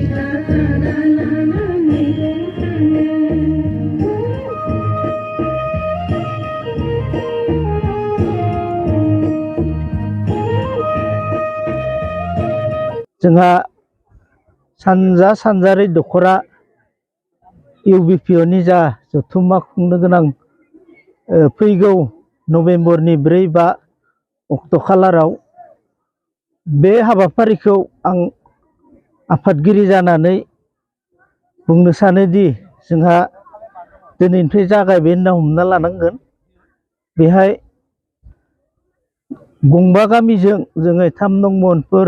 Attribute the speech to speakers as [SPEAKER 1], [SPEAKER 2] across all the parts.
[SPEAKER 1] जोंहा सानजा सानजारि दखरा इउबिपिअनि जा जथुम्मा खुंनो गोनां फैगौ नभेम्बरनि 4-5 अक्ट' खालाराव बे हाबाफारिखौ आं आफादगिरि जानानै बुंनो सानोदि जोंहा दिनैनिफ्राय जागायबाय होनना हमना लानांगोन। बेहाय गंबा गामिजों जोङो 3 नं महनफोर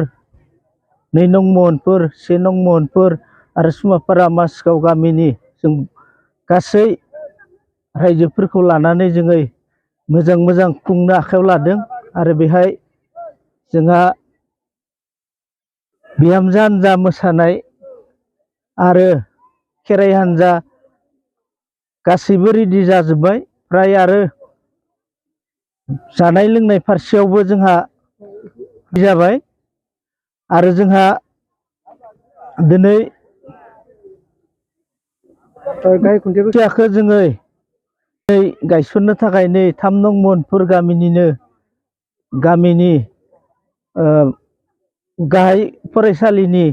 [SPEAKER 1] 2 नं महनफोर 1 नं महनफोर आरो सुमापारा माजगाव गामिनि जों गासै रायजोफोरखौ लानानै जोङो मोजां मोजां खुंनो आखायाव लादों। आरो बेहाय जोंहा बिहामजो हान्जा मोसानाय आरो खेराइ हान्जा गासैबो रेडि जाजोब्बाय फ्राय। आरो जानाय लोंनाय फारसेयावबो जोंहा जाबाय। आरो जोंहा दिनै खुन्थियाखौ जोङो गायसननो थाखाय नै 3 नं महनफोर गामिनि गाहाय फरायसालिनि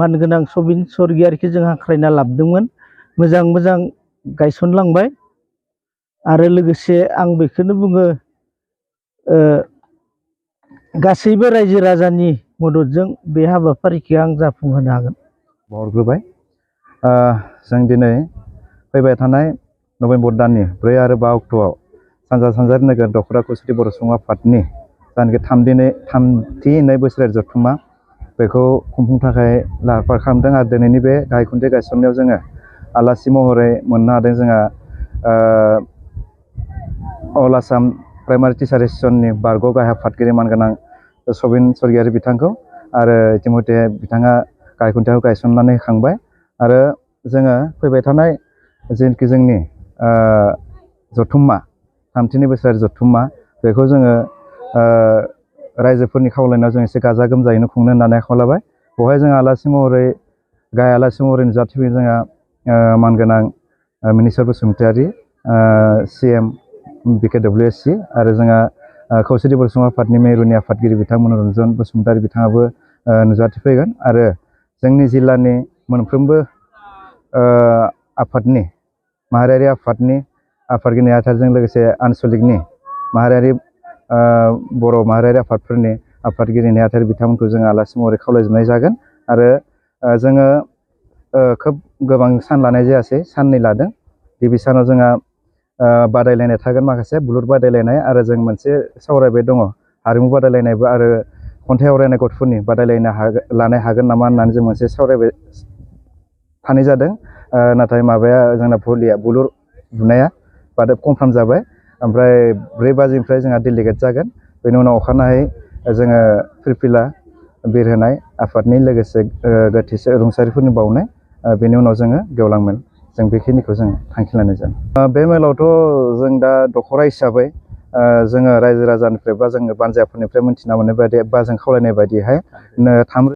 [SPEAKER 1] मानगोनां सबिन सर्गियारिखौ जों हांख्रायना लाबोदोंमोन। मोजां मोजां गायसनलांबाय। आरो लोगोसे आं बेखौनो बुङो गासैबो रायजो राजानि मददजों बे हाबाफारिखौ आं जाफुंहोनो हागोन।
[SPEAKER 2] बावहरग्रोबाय। जों दिनै फैबाय थानाय नभेम्बर दाननि 4 आरो 5 अक्ट'आव सानजा सानजारि नोगोर दखरा खौसेथि बर' सुबुं आफादनि जायनाखि थामथि नै बोसोरारि जथुम्मा बेखौ खुंफुंनो थाखाय लाहार फाहार खालामदों। आरो दिनैनि बे गाहाय खुन्थिया गायसननायाव जोङो आलासि महरै मोननो हादों जोंहा अल आसाम प्राइमारि टिचार एस'सिएशननि बारग' गाहाय आफादगिरि मानगोनां सबिन सर्गियारि बिथांखौ। आरो इतिमध्य बिथाङा गाहाय खुन्थियाखौ गायसननानै होखांबाय। आरो जोङो फैबाय थानाय जेनाखि जोंनि जथुम्मा थामथिनि बोसोरारि जथुम्मा बेखौ जोङो रायजोफोरनि खावलायनायाव जों एसे गाजा गोमजायैनो खुंनो होननानै आखायाव लाबाय। बेवहाय जों आलासि महरै गाहाय आलासि महरै नुजाथिफैयो जोंहा मानगोनां मिनिस्टार बसुमतारी CM BKWSC आरो जोंहा खौसेथि बर' सुबुं आफादनि मेरुनि आफादगिरि बिथां मनरन्जन बसुमतारी बिथाङाबो नुजाथिफैगोन। आरो जोंनि जिल्लानि मोनफ्रोमबो आफादनि माहारियारि आफादनि आफादगिरि नेहाथारिजों लोगोसे आनसलिकनि माहारियारि बर' माहारियारि आफादफोरनि आफादगिरि नेहाथारि बिथांमोनखौ जों आलासि महरै खावलायजोबनाय जागोन। आरो जोङो खोब गोबां सान लानाय जायासै, साननै लादों। गिबि सानाव जोंहा बादायलायनाय थागोन, माखासे बुलुर बादायलायनाय। आरो जों मोनसे सावरायबाय दङ हारिमु बादायलायनायबो आरो खन्थाइ आवरायनाय गथ'फोरनि लानो हागोन नामा होननानै जों मोनसे सावरायबाय थानाय जादों। नाथाय माबाया जोंना बुलुर बुनाया कनफार्म जाबाय। ओमफ्राय 4 बाजिनिफ्राय जोंहा डेलिगेट जागोन। बेनि उनाव अखानायै जोङो फिरफिला बिरहोनाय आफादनि लोगोसे गोथैसो रुंसारिफोरनि बावनाय, बेनि उनाव जोङो गेवलां मेल, जों बेखिनिखौ जों थांखि लानाय जादों। बे मेलावथ' जों दा दखरा हिसाबै जोङो रायजो राजानिफ्राय बा जोङो बानजायफोरनिफ्राय मोनथिना मोननाय बायदि बा जों खावलायनाय बायदिहाय 3